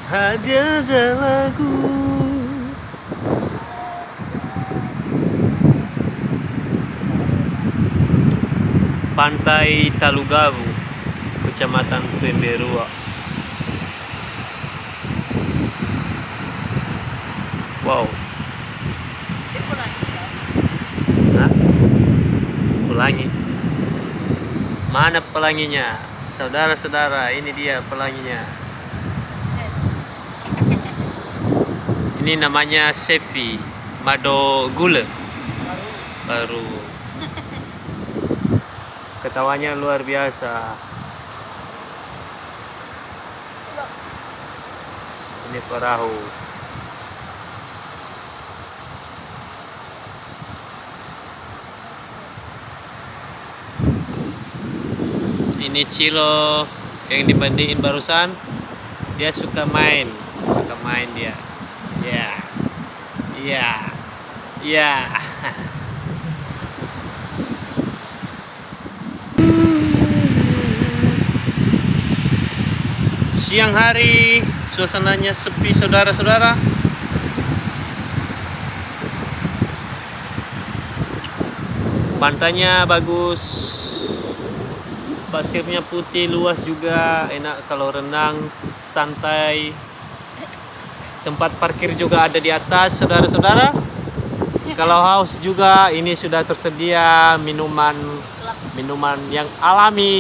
Hadir lagu. Pantai Talugabu, Kecamatan Pemberua. Wow. Hah? Pelangi. Mana pelanginya? Saudara-saudara, ini dia pelanginya. Ini namanya Sevi Mado Gula. Baru. Ketawanya luar biasa. Ini perahu. Ini Cilo yang dibandingin barusan. Dia suka main dia. Ya, ya, ya. Siang hari, suasananya sepi, saudara-saudara. Pantainya bagus, pasirnya putih, luas juga, enak kalau renang, santai. Tempat parkir juga ada di atas, saudara-saudara. Kalau haus juga, ini sudah tersedia minuman yang alami.